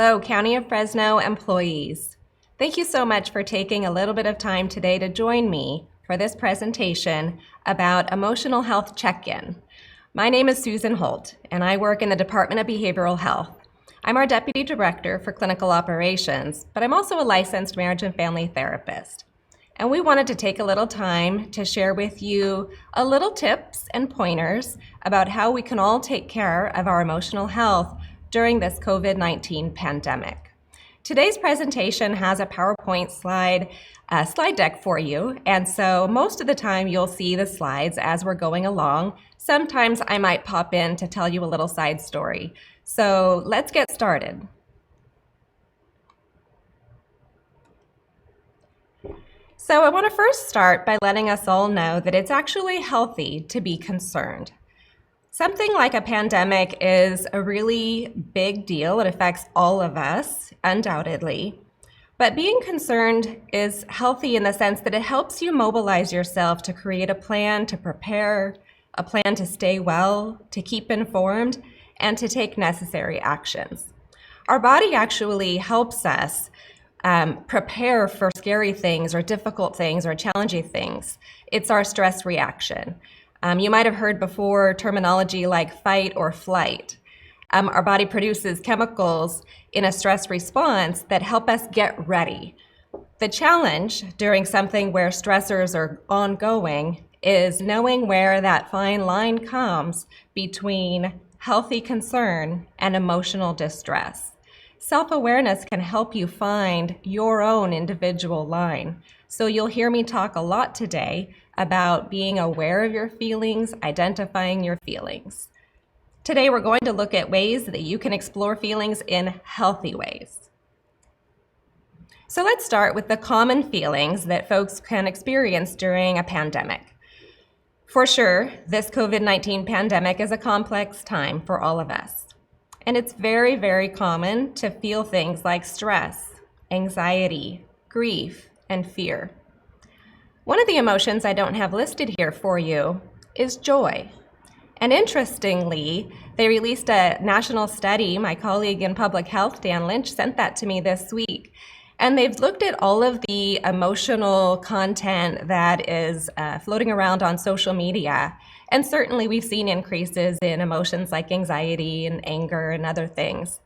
Hello, County of Fresno employees. Thank you so much for taking a little bit of time today to join me for this presentation about emotional health check-in. My name is Susan Holt, and I work in the Department of Behavioral Health. I'm our Deputy Director for Clinical Operations, but I'm also a licensed marriage and family therapist. And we wanted to take a little time to share with you a little tips and pointers about how we can all take care of our emotional health during this COVID-19 pandemic. Today's presentation has a PowerPoint slide deck for you, and so most of the time you'll see the slides as we're going along. Sometimes I might pop in to tell you a little side story. So let's get started. So I want to first start by letting us all know that it's actually healthy to be concerned. Something like a pandemic is a really big deal. It affects all of us, undoubtedly. But being concerned is healthy in the sense that it helps you mobilize yourself to create a plan to prepare, a plan to stay well, to keep informed, and to take necessary actions. Our body actually helps us prepare for scary things or difficult things or challenging things. It's our stress reaction. You might have heard before terminology like fight or flight. Our body produces chemicals in a stress response that help us get ready. The challenge during something where stressors are ongoing is knowing where that fine line comes between healthy concern and emotional distress. Self-awareness can help you find your own individual line. So you'll hear me talk a lot today about being aware of your feelings, identifying your feelings. Today we're going to look at ways that you can explore feelings in healthy ways. So let's start with the common feelings that folks can experience during a pandemic. For sure, this COVID-19 pandemic is a complex time for all of us. And it's very, very common to feel things like stress, anxiety, grief, and fear. One of the emotions I don't have listed here for you is joy. And interestingly, they released a national study. My colleague in public health, Dan Lynch, sent that to me this week. And they've looked at all of the emotional content that is floating around on social media. And certainly we've seen increases in emotions like anxiety and anger and other things.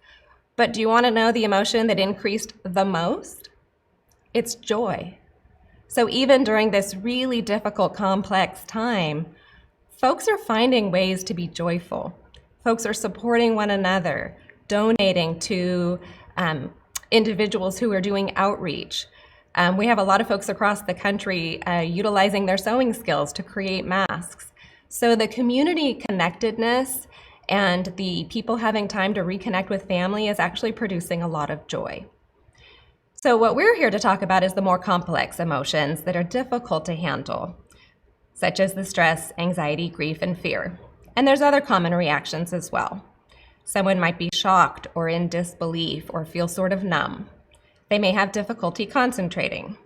But do you want to know the emotion that increased the most? It's joy. So even during this really difficult, complex time, folks are finding ways to be joyful. Folks are supporting one another, donating to individuals who are doing outreach. We have a lot of folks across the country utilizing their sewing skills to create masks. So the community connectedness and the people having time to reconnect with family is actually producing a lot of joy. So what we're here to talk about is the more complex emotions that are difficult to handle, such as the stress, anxiety, grief, and fear. And there's other common reactions as well. Someone might be shocked or in disbelief or feel sort of numb. They may have difficulty concentrating,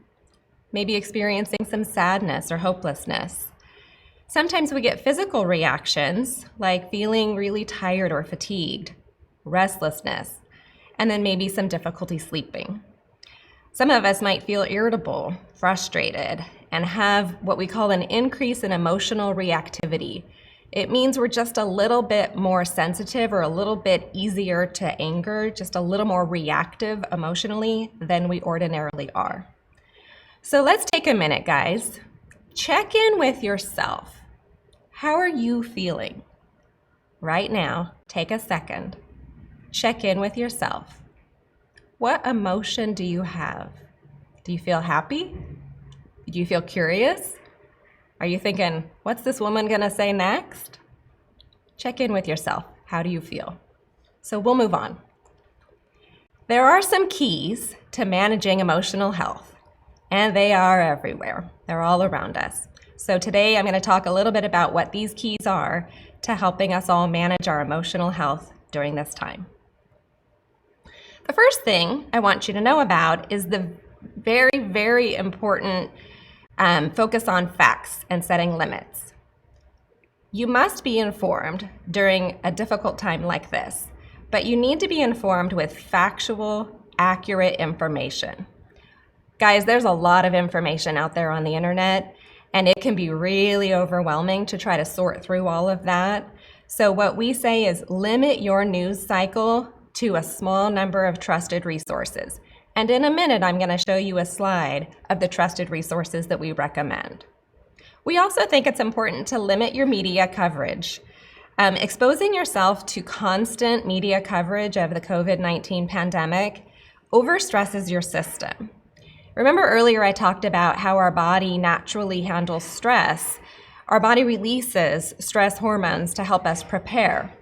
maybe experiencing some sadness or hopelessness. Sometimes we get physical reactions like feeling really tired or fatigued, restlessness, and then maybe some difficulty sleeping. Some of us might feel irritable, frustrated, and have what we call an increase in emotional reactivity. It means we're just a little bit more sensitive or a little bit easier to anger, just a little more reactive emotionally than we ordinarily are. So let's take a minute, guys. Check in with yourself. How are you feeling? Right now, take a second. Check in with yourself. What emotion do you have? Do you feel happy? Do you feel curious? Are you thinking, what's this woman gonna say next? Check in with yourself. How do you feel? So we'll move on. There are some keys to managing emotional health, and they are everywhere. They're all around us. So today I'm going to talk a little bit about what these keys are to helping us all manage our emotional health during this time. The first thing I want you to know about is the very, very important focus on facts and setting limits. You must be informed during a difficult time like this, but you need to be informed with factual, accurate information. Guys, there's a lot of information out there on the internet, and it can be really overwhelming to try to sort through all of that. So what we say is limit your news cycle to a small number of trusted resources. And in a minute, I'm going to show you a slide of the trusted resources that we recommend. We also think it's important to limit your media coverage. Exposing yourself to constant media coverage of the COVID-19 pandemic overstresses your system. Remember earlier I talked about how our body naturally handles stress. Our body releases stress hormones to help us prepare.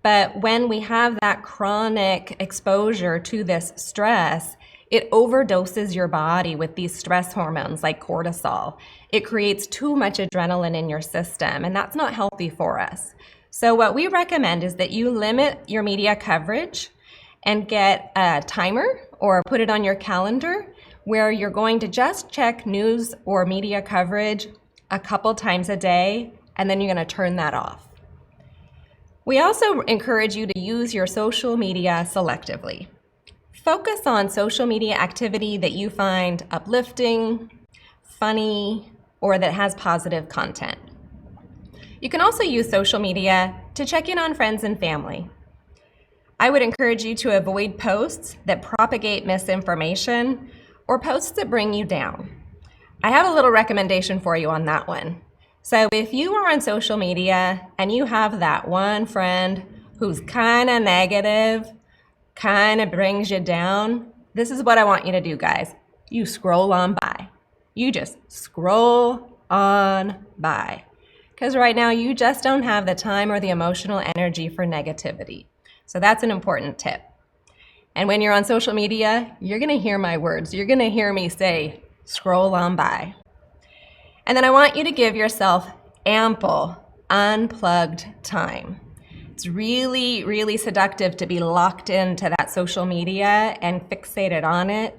But when we have that chronic exposure to this stress, it overdoses your body with these stress hormones like cortisol. It creates too much adrenaline in your system, and that's not healthy for us. So what we recommend is that you limit your media coverage and get a timer or put it on your calendar where you're going to just check news or media coverage a couple times a day, and then you're going to turn that off. We also encourage you to use your social media selectively. Focus on social media activity that you find uplifting, funny, or that has positive content. You can also use social media to check in on friends and family. I would encourage you to avoid posts that propagate misinformation or posts that bring you down. I have a little recommendation for you on that one. So if you are on social media and you have that one friend who's kind of negative, kind of brings you down, this is what I want you to do, guys. You scroll on by. You just scroll on by. Because right now you just don't have the time or the emotional energy for negativity. So that's an important tip. And when you're on social media, you're going to hear my words. You're going to hear me say, scroll on by. And then I want you to give yourself ample, unplugged time. It's really, really seductive to be locked into that social media and fixated on it.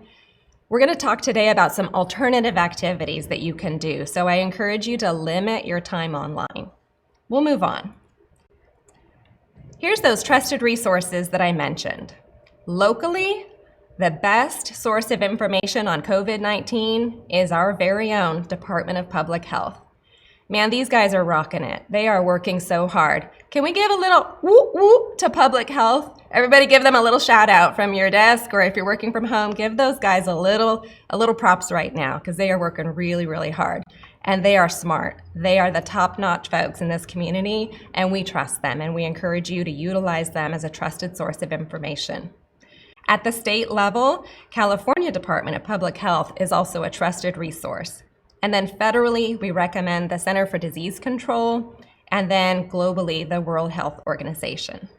We're going to talk today about some alternative activities that you can do. So I encourage you to limit your time online. We'll move on. Here's those trusted resources that I mentioned. Locally, the best source of information on COVID-19 is our very own Department of Public Health. Man, these guys are rocking it. They are working so hard. Can we give a little whoop whoop to public health? Everybody give them a little shout out from your desk, or if you're working from home, give those guys a little props right now because they are working really, really hard. And they are smart. They are the top-notch folks in this community, and we trust them, and we encourage you to utilize them as a trusted source of information. At the state level, California Department of Public Health is also a trusted resource. And then federally, we recommend the Center for Disease Control, and then globally, the World Health Organization.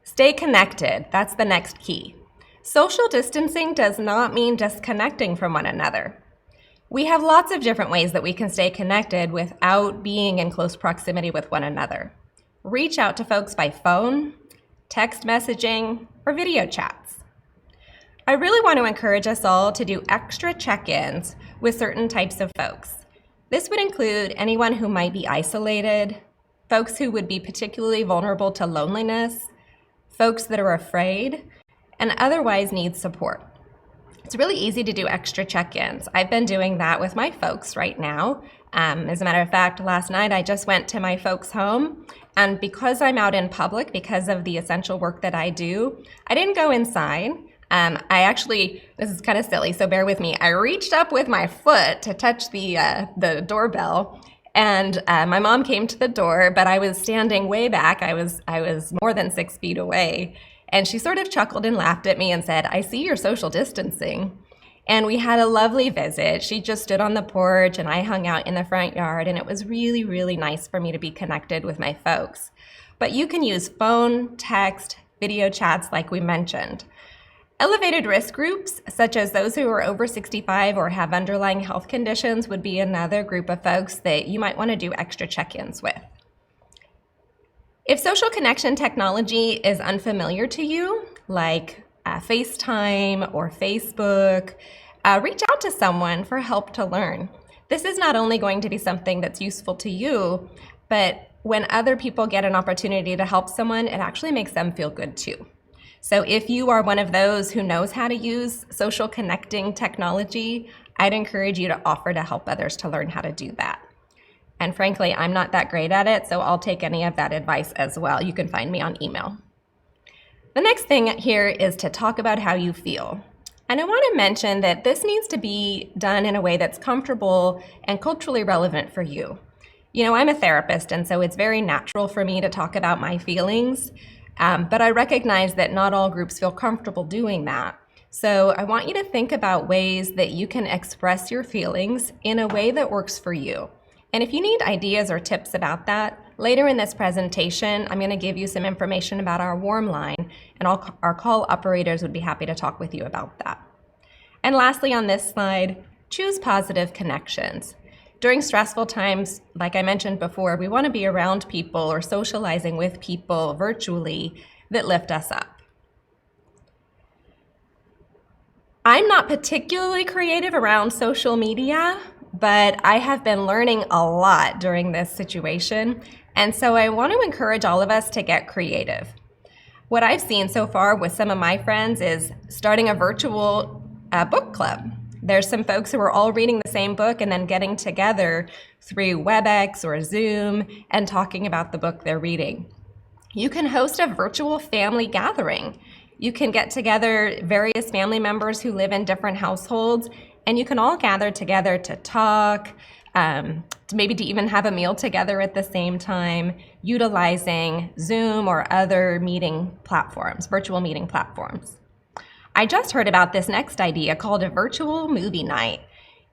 Stay connected, that's the next key. Social distancing does not mean disconnecting from one another. We have lots of different ways that we can stay connected without being in close proximity with one another. Reach out to folks by phone, text messaging, or video chats. I really want to encourage us all to do extra check-ins with certain types of folks. This would include anyone who might be isolated, folks who would be particularly vulnerable to loneliness, folks that are afraid, and otherwise need support. It's really easy to do extra check-ins. I've been doing that with my folks right now. As a matter of fact, last night I just went to my folks' home, and because I'm out in public, because of the essential work that I do, I didn't go inside. This is kind of silly, so bear with me. I reached up with my foot to touch the doorbell, and my mom came to the door, but I was standing way back. I was more than 6 feet away, and she sort of chuckled and laughed at me and said, "I see you're social distancing." And we had a lovely visit. She just stood on the porch, and I hung out in the front yard, and it was really, really nice for me to be connected with my folks. But you can use phone, text, video chats like we mentioned. Elevated risk groups, such as those who are over 65 or have underlying health conditions, would be another group of folks that you might want to do extra check-ins with. If social connection technology is unfamiliar to you, like FaceTime or Facebook, reach out to someone for help to learn. This is not only going to be something that's useful to you, but when other people get an opportunity to help someone, it actually makes them feel good too. So if you are one of those who knows how to use social connecting technology, I'd encourage you to offer to help others to learn how to do that. And frankly, I'm not that great at it, so I'll take any of that advice as well. You can find me on email. The next thing here is to talk about how you feel. And I want to mention that this needs to be done in a way that's comfortable and culturally relevant for you. You know, I'm a therapist, and so it's very natural for me to talk about my feelings, but I recognize that not all groups feel comfortable doing that. So I want you to think about ways that you can express your feelings in a way that works for you. And if you need ideas or tips about that, later in this presentation, I'm going to give you some information about our warm line, and our call operators would be happy to talk with you about that. And lastly, on this slide, choose positive connections. During stressful times, like I mentioned before, we want to be around people or socializing with people virtually that lift us up. I'm not particularly creative around social media, but I have been learning a lot during this situation, and so I want to encourage all of us to get creative. What I've seen so far with some of my friends is starting a virtual book club. There's some folks who are all reading the same book and then getting together through WebEx or Zoom and talking about the book they're reading. You can host a virtual family gathering. You can get together various family members who live in different households, and you can all gather together to talk, maybe to even have a meal together at the same time, utilizing Zoom or other meeting platforms, virtual meeting platforms. I just heard about this next idea called a virtual movie night.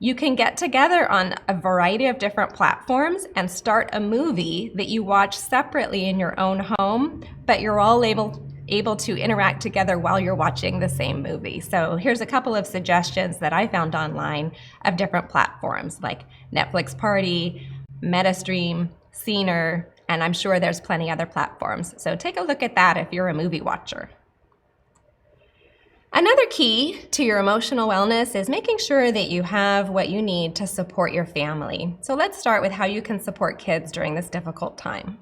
You can get together on a variety of different platforms and start a movie that you watch separately in your own home, but you're all able to interact together while you're watching the same movie. So here's a couple of suggestions that I found online of different platforms like Netflix Party, MetaStream, Scener, and I'm sure there's plenty other platforms. So take a look at that if you're a movie watcher. Another key to your emotional wellness is making sure that you have what you need to support your family. So let's start with how you can support kids during this difficult time.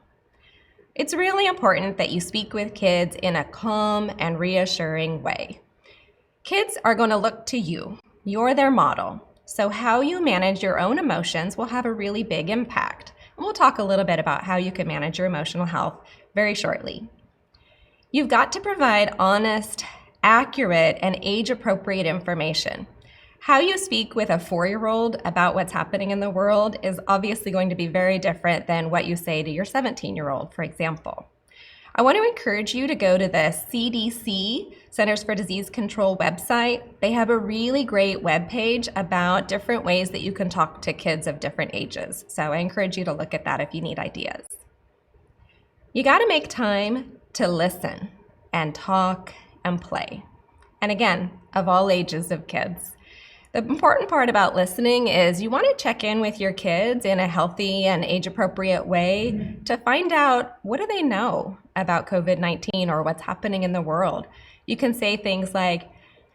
It's really important that you speak with kids in a calm and reassuring way. Kids are going to look to you. You're their model. So how you manage your own emotions will have a really big impact. And we'll talk a little bit about how you can manage your emotional health very shortly. You've got to provide honest, accurate, and age-appropriate information. How you speak with a 4-year-old about what's happening in the world is obviously going to be very different than what you say to your 17-year-old, for example. I want to encourage you to go to the CDC, Centers for Disease Control website. They have a really great webpage about different ways that you can talk to kids of different ages. So I encourage you to look at that if you need ideas. You got to make time to listen and talk and play. And again, of all ages of kids. The important part about listening is you want to check in with your kids in a healthy and age-appropriate way to find out, what do they know about COVID-19 or what's happening in the world? You can say things like,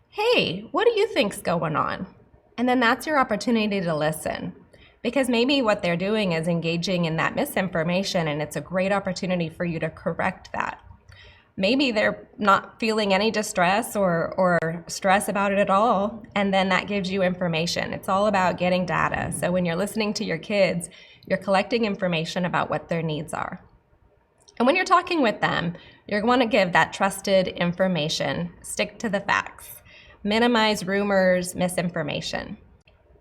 hey, what do you think's going on? And then that's your opportunity to listen, because maybe what they're doing is engaging in that misinformation, and it's a great opportunity for you to correct that. Maybe they're not feeling any distress or stress about it at all, and then that gives you information. It's all about getting data. So when you're listening to your kids, you're collecting information about what their needs are. And when you're talking with them, you're going to give that trusted information. Stick to the facts. Minimize rumors, misinformation.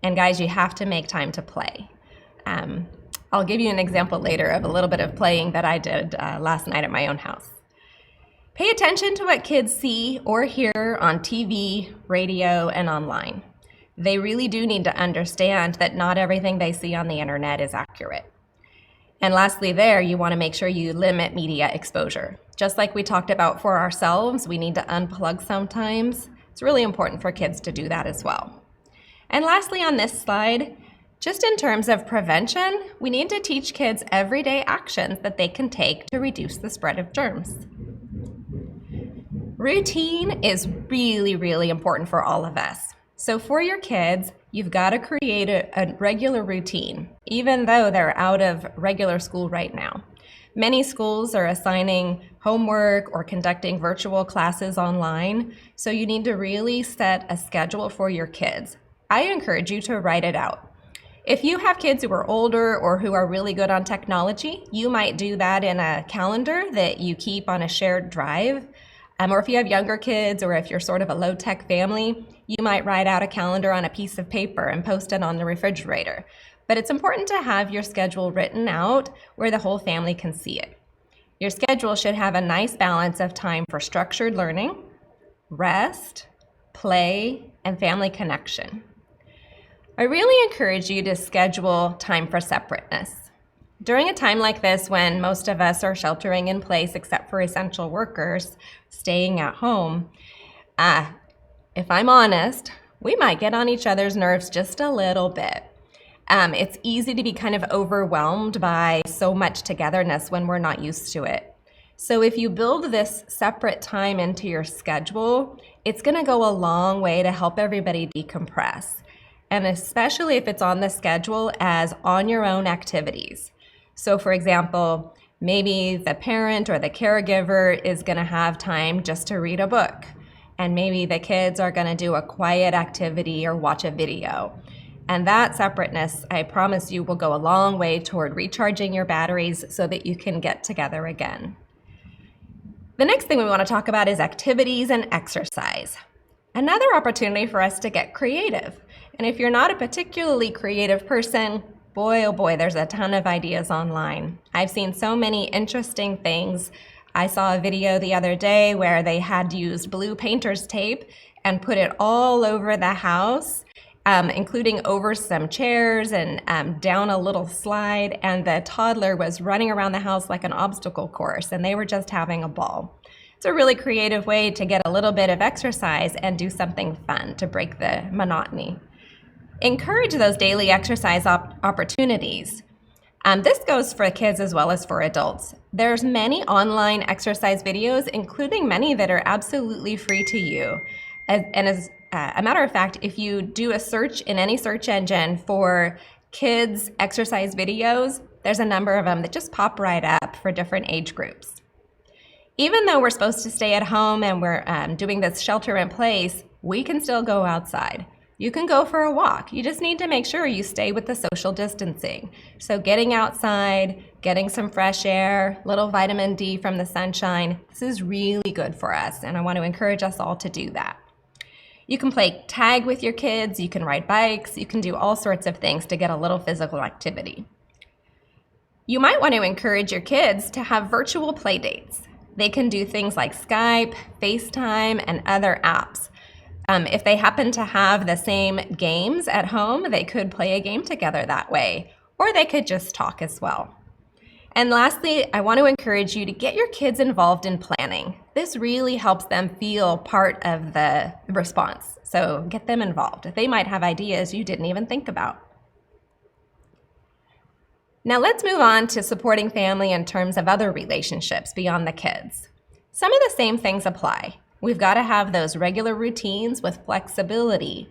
And guys, you have to make time to play. I'll give you an example later of a little bit of playing that I did last night at my own house. Pay attention to what kids see or hear on TV, radio, and online. They really do need to understand that not everything they see on the internet is accurate. And lastly there, you want to make sure you limit media exposure. Just like we talked about for ourselves, we need to unplug sometimes. It's really important for kids to do that as well. And lastly on this slide, just in terms of prevention, we need to teach kids everyday actions that they can take to reduce the spread of germs. Routine is really, really important for all of us. So for your kids, you've got to create a regular routine, even though they're out of regular school right now. Many schools are assigning homework or conducting virtual classes online, so you need to really set a schedule for your kids. I encourage you to write it out. If you have kids who are older or who are really good on technology, you might do that in a calendar that you keep on a shared drive. Or if you have younger kids, or if you're sort of a low-tech family, you might write out a calendar on a piece of paper and post it on the refrigerator. But it's important to have your schedule written out where the whole family can see it. Your schedule should have a nice balance of time for structured learning, rest, play, and family connection. I really encourage you to schedule time for separateness. During a time like this, when most of us are sheltering in place except for essential workers staying at home, if I'm honest, we might get on each other's nerves just a little bit. It's easy to be kind of overwhelmed by so much togetherness when we're not used to it. So if you build this separate time into your schedule, it's going to go a long way to help everybody decompress. And especially if it's on the schedule as on your own activities. So for example, maybe the parent or the caregiver is going to have time just to read a book. And maybe the kids are going to do a quiet activity or watch a video. And that separateness, I promise you, will go a long way toward recharging your batteries so that you can get together again. The next thing we want to talk about is activities and exercise. Another opportunity for us to get creative. And if you're not a particularly creative person, boy, oh boy, there's a ton of ideas online. I've seen so many interesting things. I saw a video the other day where they had used blue painter's tape and put it all over the house, including over some chairs and down a little slide, and the toddler was running around the house like an obstacle course, and they were just having a ball. It's a really creative way to get a little bit of exercise and do something fun to break the monotony. Encourage those daily exercise opportunities. This goes for kids as well as for adults. There's many online exercise videos, including many that are absolutely free to you. And as a matter of fact, if you do a search in any search engine for kids exercise videos, there's a number of them that just pop right up for different age groups. Even though we're supposed to stay at home and we're doing this shelter in place, we can still go outside. You can go for a walk. You just need to make sure you stay with the social distancing. So getting outside, getting some fresh air, little vitamin D from the sunshine, this is really good for us, and I want to encourage us all to do that. You can play tag with your kids, you can ride bikes, you can do all sorts of things to get a little physical activity. You might want to encourage your kids to have virtual play dates. They can do things like Skype, FaceTime, and other apps. If they happen to have the same games at home, they could play a game together that way, or they could just talk as well. And lastly, I want to encourage you to get your kids involved in planning. This really helps them feel part of the response, so get them involved. They might have ideas you didn't even think about. Now let's move on to supporting family in terms of other relationships beyond the kids. Some of the same things apply. We've got to have those regular routines with flexibility.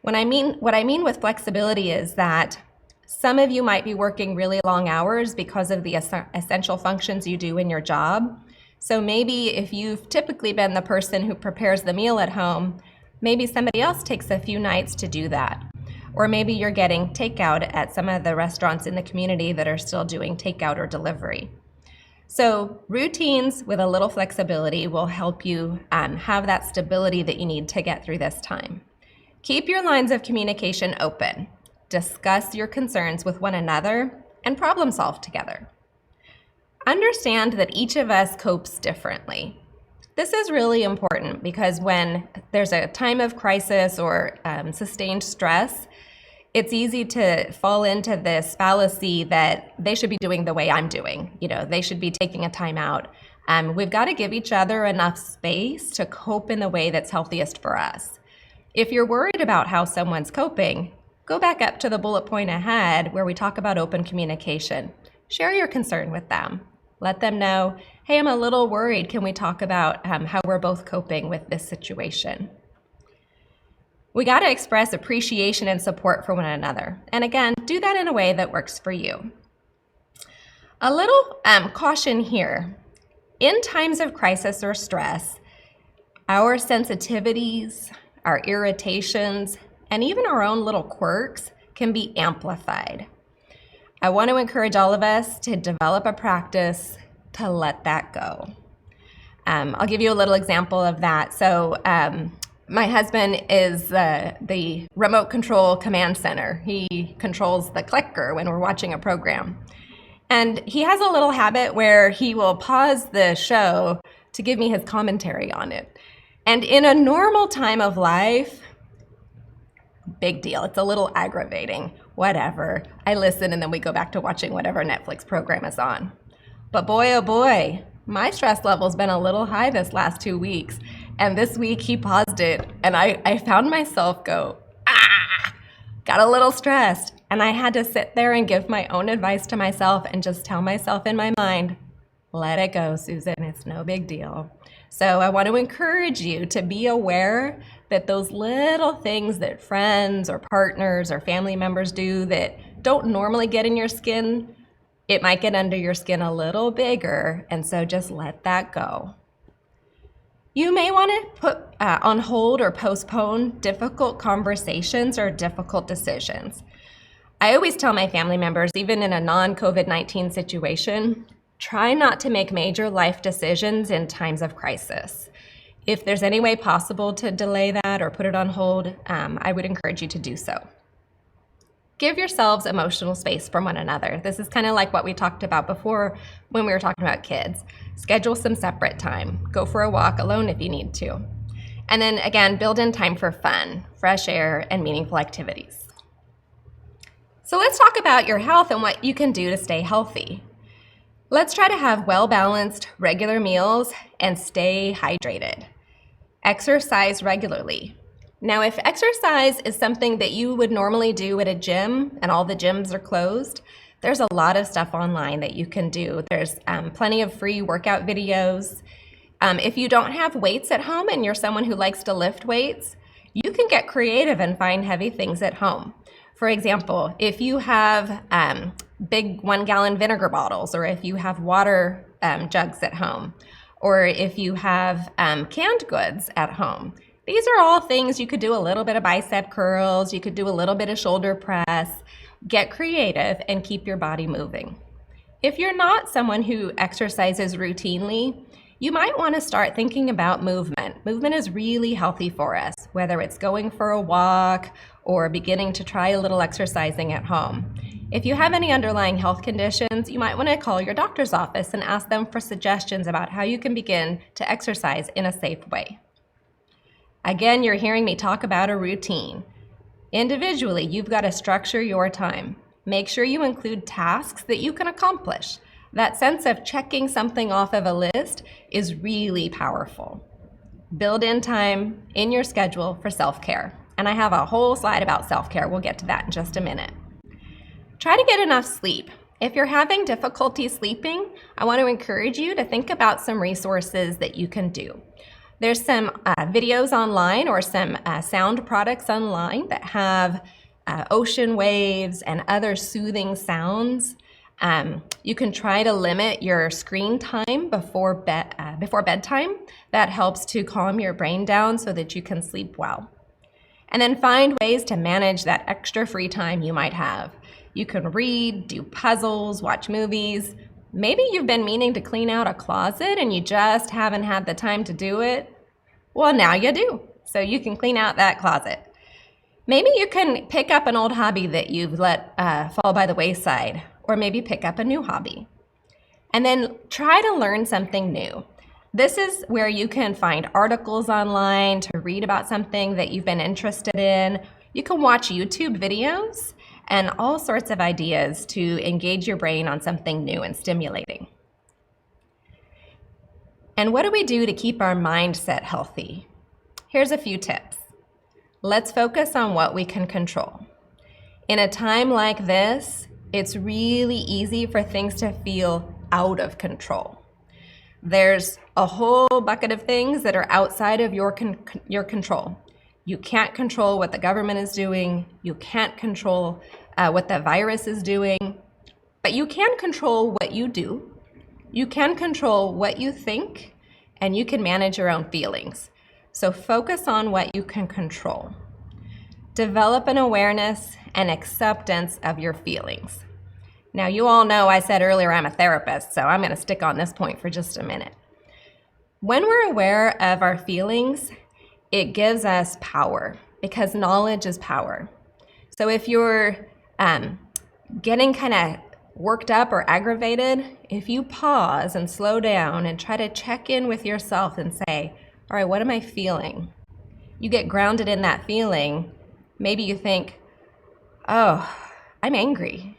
What I mean with flexibility is that some of you might be working really long hours because of the essential functions you do in your job. So maybe if you've typically been the person who prepares the meal at home, maybe somebody else takes a few nights to do that. Or maybe you're getting takeout at some of the restaurants in the community that are still doing takeout or delivery. So routines with a little flexibility will help you have that stability that you need to get through this time. Keep your lines of communication open. Discuss your concerns with one another and problem solve together. Understand that each of us copes differently. This is really important because when there's a time of crisis or sustained stress, it's easy to fall into this fallacy that they should be doing the way I'm doing. They should be taking a time out. We've got to give each other enough space to cope in the way that's healthiest for us. If you're worried about how someone's coping, go back up to the bullet point ahead where we talk about open communication. Share your concern with them. Let them know, hey, I'm a little worried. Can we talk about how we're both coping with this situation? We got to express appreciation and support for one another. And again, do that in a way that works for you. A little caution here. In times of crisis or stress, our sensitivities, our irritations, and even our own little quirks can be amplified. I want to encourage all of us to develop a practice to let that go. I'll give you a little example of that. So my husband is the remote control command center. He controls the clicker when we're watching a program. And he has a little habit where he will pause the show to give me his commentary on it. And in a normal time of life, big deal. It's a little aggravating. Whatever. I listen and then we go back to watching whatever Netflix program is on. But boy, oh boy, my stress level's been a little high this last 2 weeks. And this week he paused it and I found myself go, got a little stressed. And I had to sit there and give my own advice to myself and just tell myself in my mind, let it go, Susan, it's no big deal. So I want to encourage you to be aware that those little things that friends or partners or family members do that don't normally get in your skin, it might get under your skin a little bigger, and so just let that go. You may want to put on hold or postpone difficult conversations or difficult decisions. I always tell my family members, even in a non-COVID-19 situation, try not to make major life decisions in times of crisis. If there's any way possible to delay that or put it on hold, I would encourage you to do so. Give yourselves emotional space from one another. This is kind of like what we talked about before when we were talking about kids. Schedule some separate time. Go for a walk alone if you need to. And then again, build in time for fun, fresh air, and meaningful activities. So let's talk about your health and what you can do to stay healthy. Let's try to have well-balanced, regular meals and stay hydrated. Exercise regularly. Now, if exercise is something that you would normally do at a gym and all the gyms are closed, there's a lot of stuff online that you can do. There's plenty of free workout videos. If you don't have weights at home and you're someone who likes to lift weights, you can get creative and find heavy things at home. For example, if you have big 1-gallon vinegar bottles, or if you have water jugs at home, or if you have canned goods at home, these are all things you could do a little bit of bicep curls, you could do a little bit of shoulder press, get creative and keep your body moving. If you're not someone who exercises routinely, you might want to start thinking about movement. Movement is really healthy for us, whether it's going for a walk or beginning to try a little exercising at home. If you have any underlying health conditions, you might want to call your doctor's office and ask them for suggestions about how you can begin to exercise in a safe way. Again, you're hearing me talk about a routine. Individually, you've got to structure your time. Make sure you include tasks that you can accomplish. That sense of checking something off of a list is really powerful. Build in time in your schedule for self-care. And I have a whole slide about self-care. We'll get to that in just a minute. Try to get enough sleep. If you're having difficulty sleeping, I want to encourage you to think about some resources that you can do. There's some videos online or some sound products online that have ocean waves and other soothing sounds. You can try to limit your screen time before bedtime. That helps to calm your brain down so that you can sleep well. And then find ways to manage that extra free time you might have. You can read, do puzzles, watch movies. Maybe you've been meaning to clean out a closet and you just haven't had the time to do it. Well, now you do. So you can clean out that closet. Maybe you can pick up an old hobby that you've let fall by the wayside, or maybe pick up a new hobby. And then try to learn something new. This is where you can find articles online to read about something that you've been interested in. You can watch YouTube videos and all sorts of ideas to engage your brain on something new and stimulating. And what do we do to keep our mindset healthy? Here's a few tips. Let's focus on what we can control. In a time like this, it's really easy for things to feel out of control. There's a whole bucket of things that are outside of your control. You can't control what the government is doing. You can't control what the virus is doing. But you can control what you do, you can control what you think, and you can manage your own feelings. So focus on what you can control. Develop an awareness and acceptance of your feelings. Now, you all know I said earlier I'm a therapist, so I'm going to stick on this point for just a minute. When we're aware of our feelings, it gives us power because knowledge is power. So if you're getting kind of worked up or aggravated, if you pause and slow down and try to check in with yourself and say, all right, what am I feeling? You get grounded in that feeling. Maybe you think, oh, I'm angry.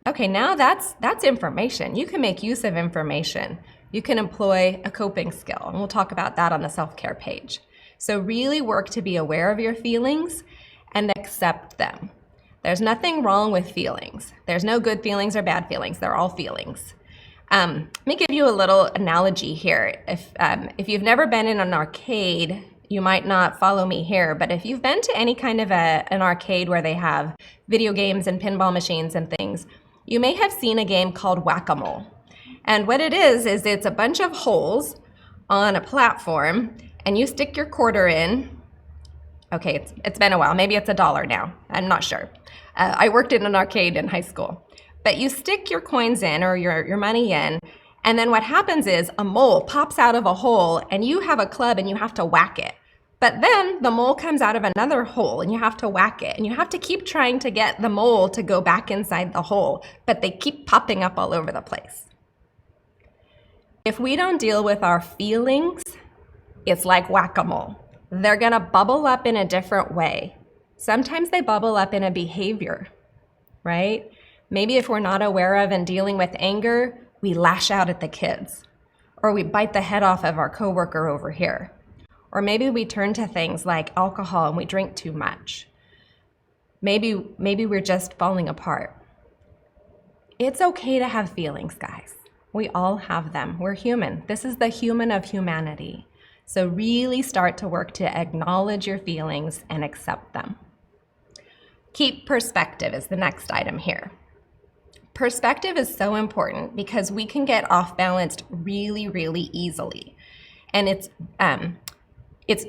Okay, now that's information. You can make use of information. You can employ a coping skill, and we'll talk about that on the self-care page. So really work to be aware of your feelings and accept them. There's nothing wrong with feelings. There's no good feelings or bad feelings. They're all feelings. Let me give you a little analogy here. If you've never been in an arcade, you might not follow me here, but if you've been to any kind of an arcade where they have video games and pinball machines and things, you may have seen a game called Whack-A-Mole. And what it is it's a bunch of holes on a platform, and you stick your quarter in. Okay, it's been a while. Maybe it's $1 now. I'm not sure. I worked in an arcade in high school. But you stick your coins in or your money in, and then what happens is a mole pops out of a hole, and you have a club and you have to whack it. But then the mole comes out of another hole and you have to whack it, and you have to keep trying to get the mole to go back inside the hole, but they keep popping up all over the place. If we don't deal with our feelings, it's like whack-a-mole. They're gonna bubble up in a different way. Sometimes they bubble up in a behavior, right? Maybe if we're not aware of and dealing with anger, we lash out at the kids, or we bite the head off of our coworker over here. Or maybe we turn to things like alcohol and we drink too much. Maybe we're just falling apart. It's okay to have feelings, guys. We all have them. We're human. This is the human of humanity. So really start to work to acknowledge your feelings and accept them. Keep perspective is the next item here. Perspective is so important because we can get off balanced really, really easily. And it's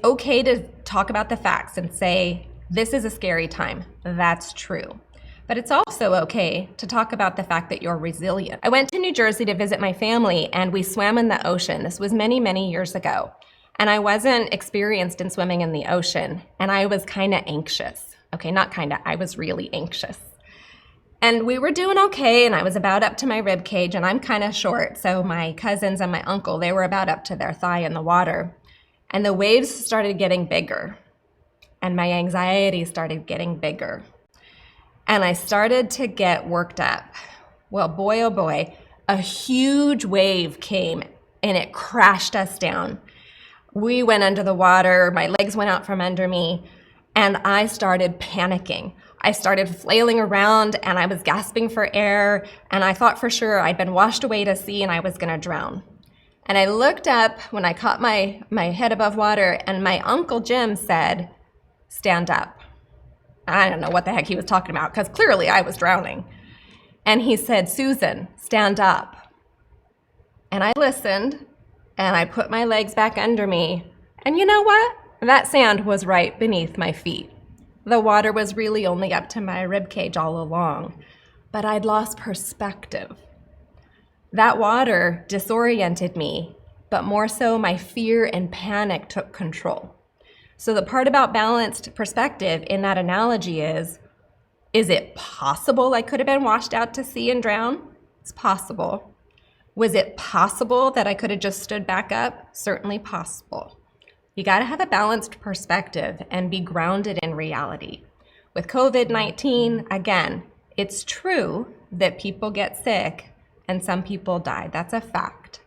okay to talk about the facts and say, this is a scary time. That's true. But it's also okay to talk about the fact that you're resilient. I went to New Jersey to visit my family, and we swam in the ocean. This was many, many years ago. And I wasn't experienced in swimming in the ocean, and I was kind of anxious. Okay, not kind of, I was really anxious. And we were doing okay, and I was about up to my rib cage, and I'm kind of short, so my cousins and my uncle, they were about up to their thigh in the water. And the waves started getting bigger, and my anxiety started getting bigger. And I started to get worked up. Well, boy, oh boy, a huge wave came, and it crashed us down. We went under the water, my legs went out from under me, and I started panicking. I started flailing around, and I was gasping for air, and I thought for sure I'd been washed away to sea and I was gonna drown. And I looked up when I caught my head above water, and my Uncle Jim said, "Stand up." I don't know what the heck he was talking about, because clearly I was drowning. And he said, "Susan, stand up." And I listened, and I put my legs back under me. And you know what? That sand was right beneath my feet. The water was really only up to my ribcage all along, but I'd lost perspective. That water disoriented me, but more so my fear and panic took control. So the part about balanced perspective in that analogy is it possible I could have been washed out to sea and drowned? It's possible. Was it possible that I could have just stood back up? Certainly possible. You got to have a balanced perspective and be grounded in reality. With COVID-19, again, it's true that people get sick and some people die. That's a fact.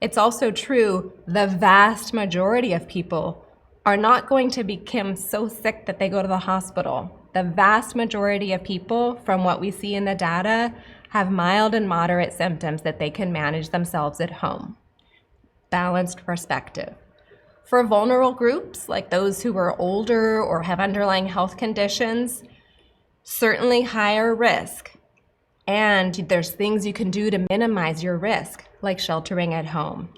It's also true the vast majority of people are not going to become so sick that they go to the hospital. The vast majority of people, from what we see in the data, have mild and moderate symptoms that they can manage themselves at home. Balanced perspective. For vulnerable groups, like those who are older or have underlying health conditions, certainly higher risk. And there's things you can do to minimize your risk, like sheltering at home,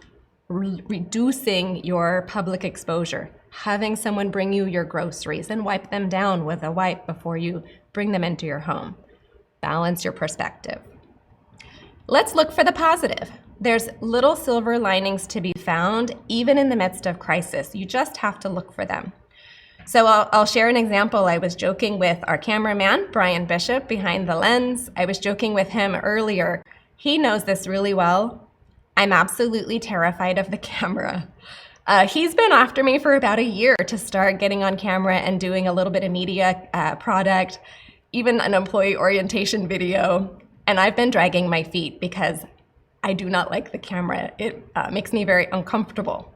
reducing your public exposure, having someone bring you your groceries and wipe them down with a wipe before you bring them into your home. Balance your perspective. Let's look for the positive. There's little silver linings to be found, even in the midst of crisis. You just have to look for them. So I'll share an example. I was joking with our cameraman, Brian Bishop, behind the lens. I was joking with him earlier. He knows this really well. I'm absolutely terrified of the camera. He's been after me for about a year to start getting on camera and doing a little bit of media product, even an employee orientation video. And I've been dragging my feet because I do not like the camera. It makes me very uncomfortable.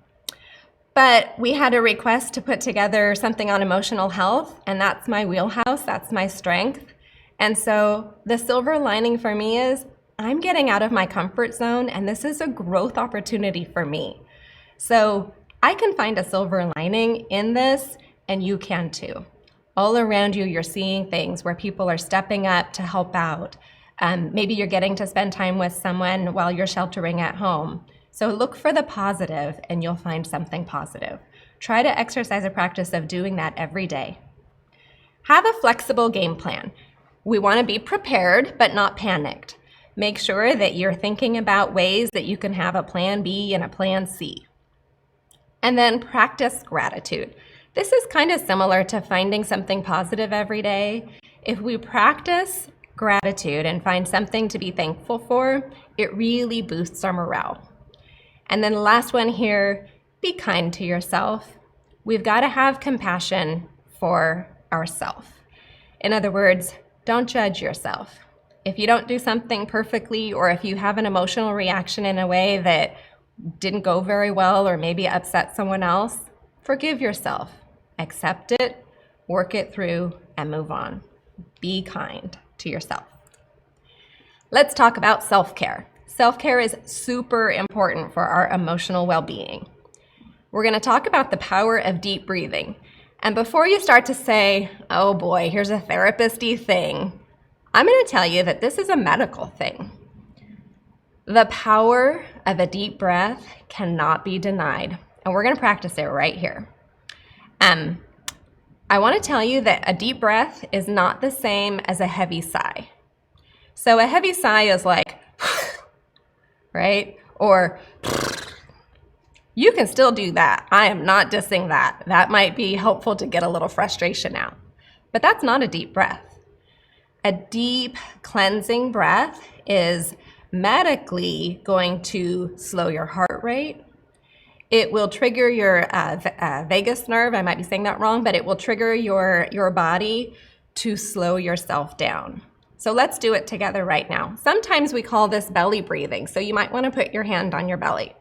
But we had a request to put together something on emotional health, and that's my wheelhouse, that's my strength. And so the silver lining for me is I'm getting out of my comfort zone, and this is a growth opportunity for me. So I can find a silver lining in this, and you can too. All around you, you're seeing things where people are stepping up to help out. Maybe you're getting to spend time with someone while you're sheltering at home. So look for the positive and you'll find something positive. Try to exercise a practice of doing that every day. Have a flexible game plan. We want to be prepared but not panicked. Make sure that you're thinking about ways that you can have a plan B and a plan C. And then practice gratitude. This is kind of similar to finding something positive every day. If we practice gratitude and find something to be thankful for, it really boosts our morale. And then the last one here, be kind to yourself. We've got to have compassion for ourselves. In other words, don't judge yourself. If you don't do something perfectly, or if you have an emotional reaction in a way that didn't go very well or maybe upset someone else, forgive yourself. Accept it, work it through, and move on. Be kind to yourself. Let's talk about self-care. Self-care is super important for our emotional well-being. We're going to talk about the power of deep breathing. And before you start to say, oh boy, here's a therapist-y thing, I'm going to tell you that this is a medical thing. The power of a deep breath cannot be denied. And we're going to practice it right here. I want to tell you that a deep breath is not the same as a heavy sigh. So a heavy sigh is like, right? Or you can still do that. I am not dissing that. That might be helpful to get a little frustration out. But that's not a deep breath. A deep cleansing breath is medically going to slow your heart rate. It will trigger your vagus nerve. I might be saying that wrong, but it will trigger your body to slow yourself down. So let's do it together right now. Sometimes we call this belly breathing, so you might want to put your hand on your belly.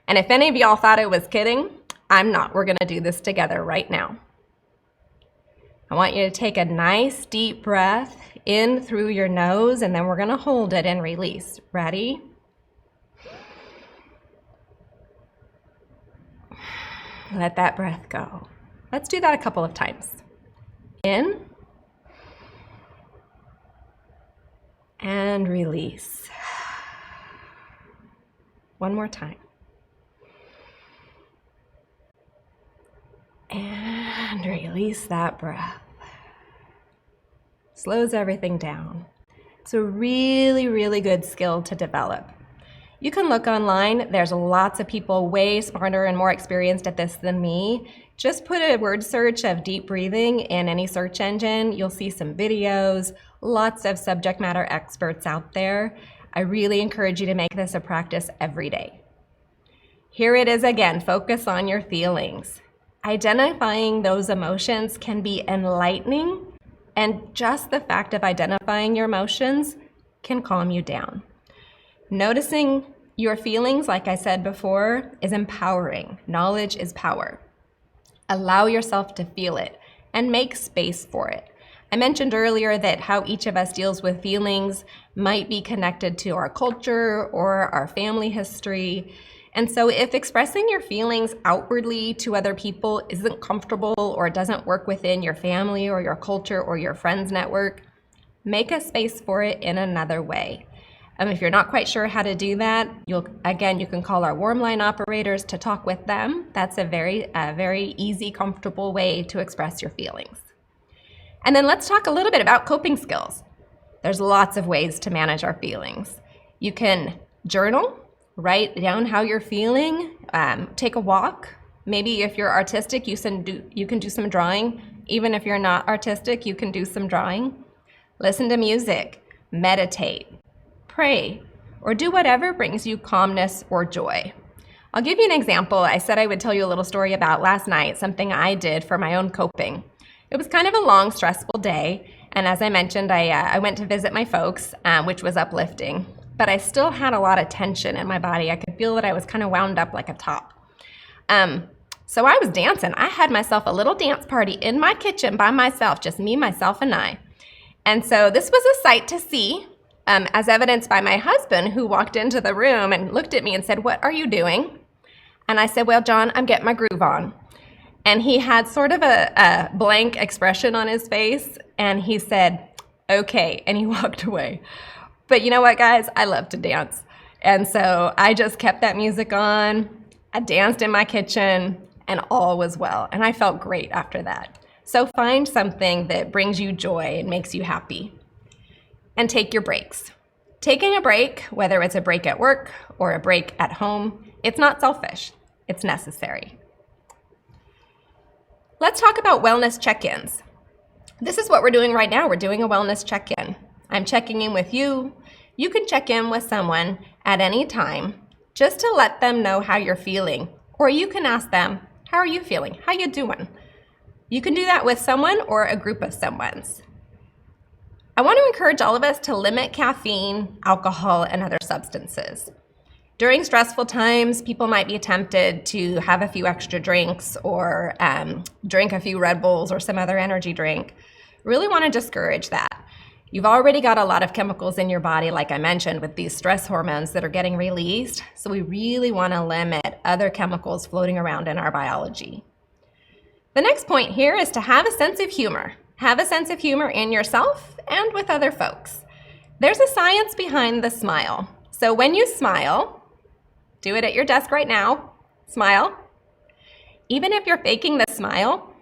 And if any of y'all thought I was kidding, I'm not. We're going to do this together right now. I want you to take a nice deep breath in through your nose, and then we're going to hold it and release. Ready? Let that breath go. Let's do that a couple of times. In and release. One more time. And release that breath. Slows everything down. It's a really, really good skill to develop. You can look online. There's lots of people way smarter and more experienced at this than me. Just put a word search of deep breathing in any search engine. You'll see some videos, lots of subject matter experts out there. I really encourage you to make this a practice every day. Here it is again, focus on your feelings. Identifying those emotions can be enlightening, and just the fact of identifying your emotions can calm you down. Noticing your feelings, like I said before, is empowering. Knowledge is power. Allow yourself to feel it and make space for it. I mentioned earlier that how each of us deals with feelings might be connected to our culture or our family history. And so if expressing your feelings outwardly to other people isn't comfortable or doesn't work within your family or your culture or your friends network, make a space for it in another way. If you're not quite sure how to do that, you can call our warm line operators to talk with them. That's a very easy, comfortable way to express your feelings. And then let's talk a little bit about coping skills. There's lots of ways to manage our feelings. You can journal, write down how you're feeling, take a walk. Maybe if you're artistic, you can do some drawing. Even if you're not artistic, you can do some drawing. Listen to music, meditate, pray, or do whatever brings you calmness or joy. I'll give you an example. I said I would tell you a little story about last night, something I did for my own coping. It was kind of a long, stressful day, and as I mentioned, I went to visit my folks, which was uplifting, but I still had a lot of tension in my body. I could feel that I was kind of wound up like a top. So I was dancing. I had myself a little dance party in my kitchen by myself, just me, myself, and I. And so this was a sight to see, as evidenced by my husband, who walked into the room and looked at me and said, "What are you doing?" And I said, "Well, John, I'm getting my groove on." And he had sort of a blank expression on his face, and he said, "Okay," and he walked away. But you know what, guys? I love to dance. And so I just kept that music on. I danced in my kitchen, and all was well. And I felt great after that. So find something that brings you joy and makes you happy. And take your breaks. Taking a break, whether it's a break at work or a break at home, it's not selfish. It's necessary. Let's talk about wellness check-ins. This is what we're doing right now. We're doing a wellness check-in. I'm checking in with you. You can check in with someone at any time just to let them know how you're feeling. Or you can ask them, "How are you feeling? How you doing?" You can do that with someone or a group of someone's. I want to encourage all of us to limit caffeine, alcohol, and other substances. During stressful times, people might be tempted to have a few extra drinks or drink a few Red Bulls or some other energy drink. Really want to discourage that. You've already got a lot of chemicals in your body, like I mentioned, with these stress hormones that are getting released. So we really want to limit other chemicals floating around in our biology. The next point here is to have a sense of humor. Have a sense of humor in yourself and with other folks. There's a science behind the smile. So when you smile, do it at your desk right now, smile. Even if you're faking the smile,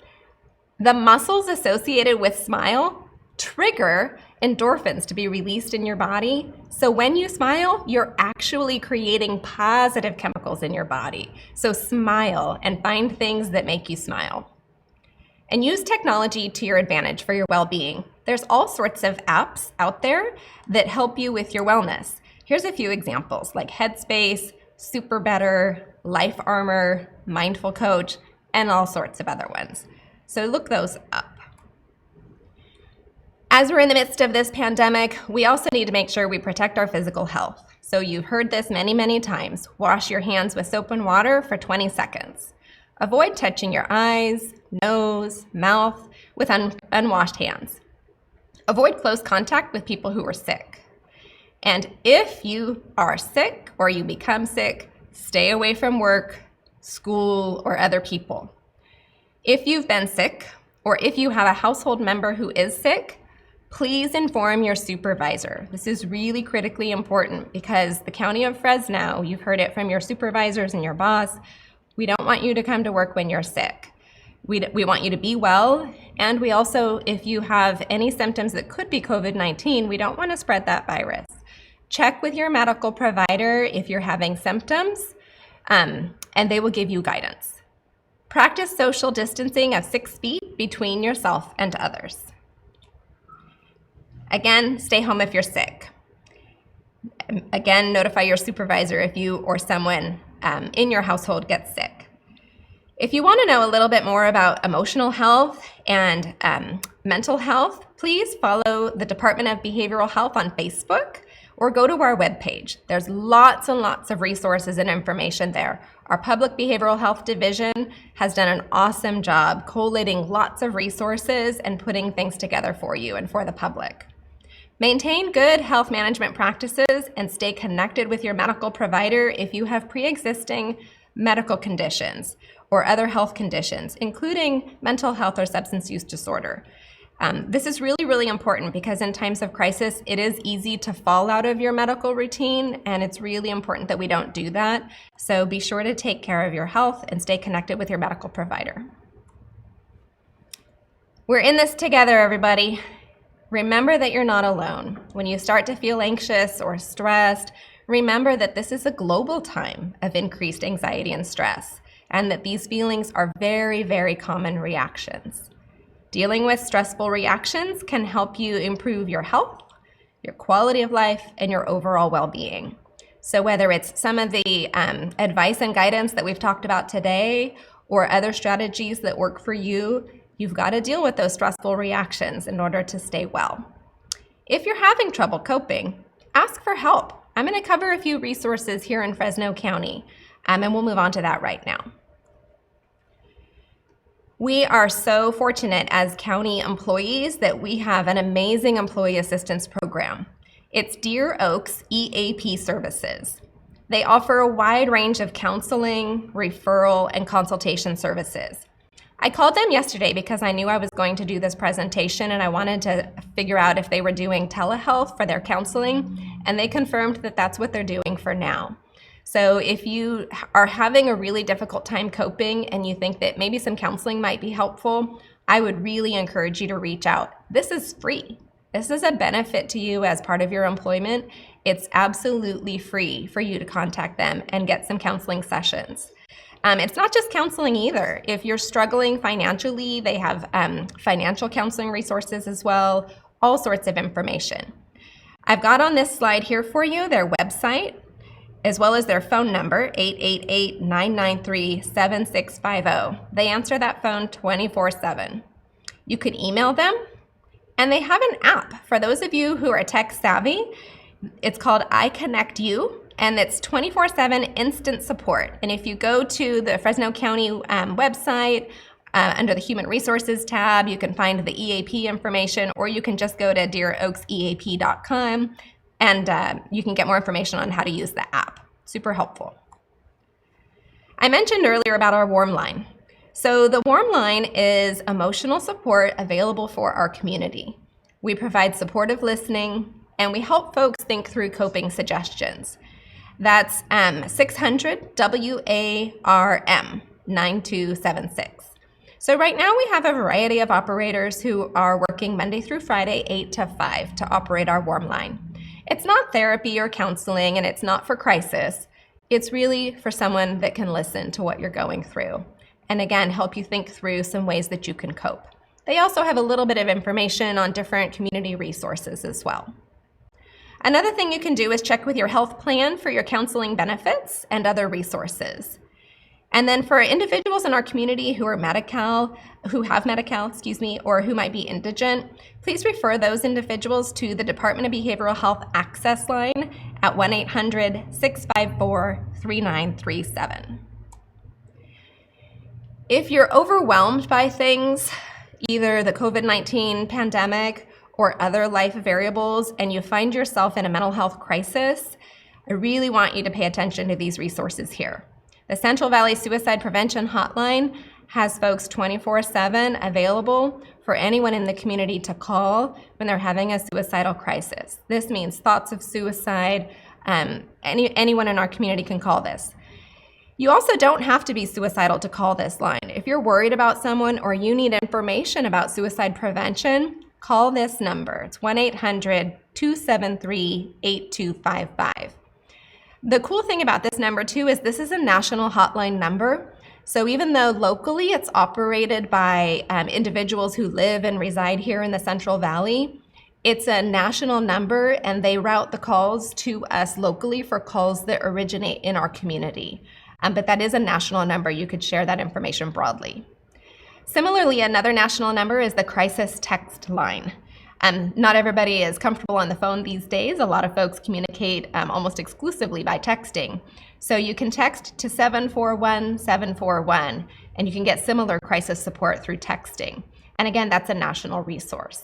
the muscles associated with smile trigger endorphins to be released in your body. So when you smile, you're actually creating positive chemicals in your body. So smile and find things that make you smile. And use technology to your advantage for your well-being. There's all sorts of apps out there that help you with your wellness. Here's a few examples, like Headspace, Super Better, Life Armor, Mindful Coach, and all sorts of other ones. So look those up. As we're in the midst of this pandemic, we also need to make sure we protect our physical health. So you've heard this many, many times. Wash your hands with soap and water for 20 seconds. Avoid touching your eyes, nose, mouth with unwashed hands. Avoid close contact with people who are sick. And if you are sick or you become sick, stay away from work, school, or other people. If you've been sick, or if you have a household member who is sick, please inform your supervisor. This is really critically important because the County of Fresno, you've heard it from your supervisors and your boss, we don't want you to come to work when you're sick. We want you to be well, and we also, if you have any symptoms that could be COVID-19, we don't want to spread that virus. Check with your medical provider if you're having symptoms, and they will give you guidance. Practice social distancing of 6 feet between yourself and others. Again, stay home if you're sick. Again, notify your supervisor if you or someone in your household gets sick. If you want to know a little bit more about emotional health and mental health, please follow the Department of Behavioral Health on Facebook or go to our webpage. There's lots and lots of resources and information there. Our Public Behavioral Health Division has done an awesome job collating lots of resources and putting things together for you and for the public. Maintain good health management practices and stay connected with your medical provider if you have pre-existing medical conditions or other health conditions, including mental health or substance use disorder. This is really, really important because in times of crisis, it is easy to fall out of your medical routine, and it's really important that we don't do that. So be sure to take care of your health and stay connected with your medical provider. We're in this together, everybody. Remember that you're not alone. When you start to feel anxious or stressed, remember that this is a global time of increased anxiety and stress, and that these feelings are very, very common reactions. Dealing with stressful reactions can help you improve your health, your quality of life, and your overall well-being. So whether it's some of the advice and guidance that we've talked about today or other strategies that work for you, you've got to deal with those stressful reactions in order to stay well. If you're having trouble coping, ask for help. I'm going to cover a few resources here in Fresno County, and we'll move on to that right now. We are so fortunate as county employees that we have an amazing employee assistance program. It's Deer Oaks EAP services. They offer a wide range of counseling, referral, and consultation services. I called them yesterday because I knew I was going to do this presentation and I wanted to figure out if they were doing telehealth for their counseling, and they confirmed that that's what they're doing for now. So if you are having a really difficult time coping and you think that maybe some counseling might be helpful, I would really encourage you to reach out. This is free. This is a benefit to you as part of your employment. It's absolutely free for you to contact them and get some counseling sessions. It's not just counseling either. If you're struggling financially, they have financial counseling resources as well, all sorts of information. I've got on this slide here for you their website, as well as their phone number, 888-993-7650. They answer that phone 24/7. You can email them, and they have an app. For those of you who are tech savvy, it's called I Connect You, and it's 24/7 instant support. And if you go to the Fresno County website, under the Human Resources tab, you can find the EAP information, or you can just go to deeroakseap.com and you can get more information on how to use the app. Super helpful. I mentioned earlier about our warm line. So the warm line is emotional support available for our community. We provide supportive listening, and we help folks think through coping suggestions. That's 600-WARM 9276. So right now we have a variety of operators who are working Monday through Friday, 8 to 5 to operate our warm line. It's not therapy or counseling, and it's not for crisis. It's really for someone that can listen to what you're going through and, again, help you think through some ways that you can cope. They also have a little bit of information on different community resources as well. Another thing you can do is check with your health plan for your counseling benefits and other resources. And then for individuals in our community who have Medi-Cal, or who might be indigent, please refer those individuals to the Department of Behavioral Health Access Line at 1-800-654-3937. If you're overwhelmed by things, either the COVID-19 pandemic or other life variables, and you find yourself in a mental health crisis, I really want you to pay attention to these resources here. The Central Valley Suicide Prevention Hotline has folks 24/7 available for anyone in the community to call when they're having a suicidal crisis. This means thoughts of suicide. Anyone in our community can call this. You also don't have to be suicidal to call this line. If you're worried about someone or you need information about suicide prevention, call this number. It's 1-800-273-8255. The cool thing about this number too is this is a national hotline number. So even though locally it's operated by individuals who live and reside here in the Central Valley, it's a national number, and they route the calls to us locally for calls that originate in our community. But that is a national number. You could share that information broadly. Similarly, another national number is the crisis text line. Not everybody is comfortable on the phone these days. A lot of folks communicate almost exclusively by texting. So you can text to 741-741, and you can get similar crisis support through texting. And again, that's a national resource.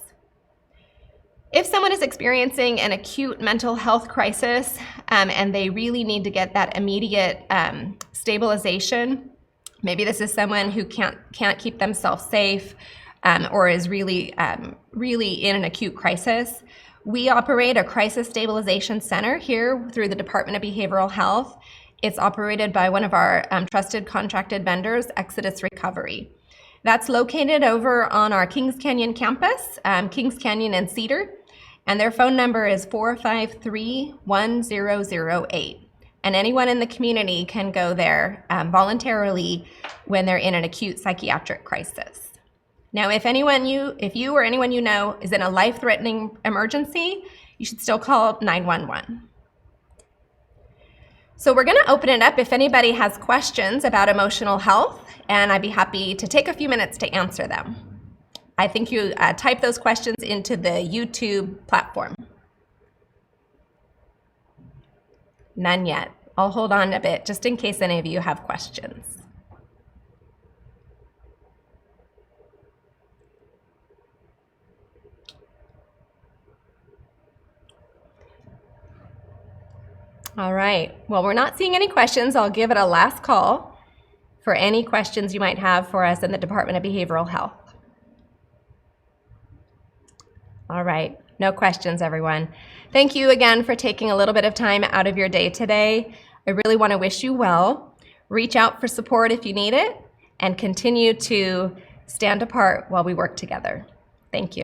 If someone is experiencing an acute mental health crisis and they really need to get that immediate stabilization, maybe this is someone who can't keep themselves safe, or is really in an acute crisis, we operate a crisis stabilization center here through the Department of Behavioral Health. It's operated by one of our trusted contracted vendors, Exodus Recovery. That's located over on our Kings Canyon campus, Kings Canyon and Cedar, and their phone number is 453-1008. And anyone in the community can go there voluntarily when they're in an acute psychiatric crisis. Now, if you or anyone you know is in a life-threatening emergency, you should still call 911. So we're going to open it up if anybody has questions about emotional health, and I'd be happy to take a few minutes to answer them. I think you type those questions into the YouTube platform. None yet. I'll hold on a bit just in case any of you have questions. All right. Well, we're not seeing any questions. I'll give it a last call for any questions you might have for us in the Department of Behavioral Health. All right. No questions, everyone. Thank you again for taking a little bit of time out of your day today. I really want to wish you well. Reach out for support if you need it, and continue to stand apart while we work together. Thank you.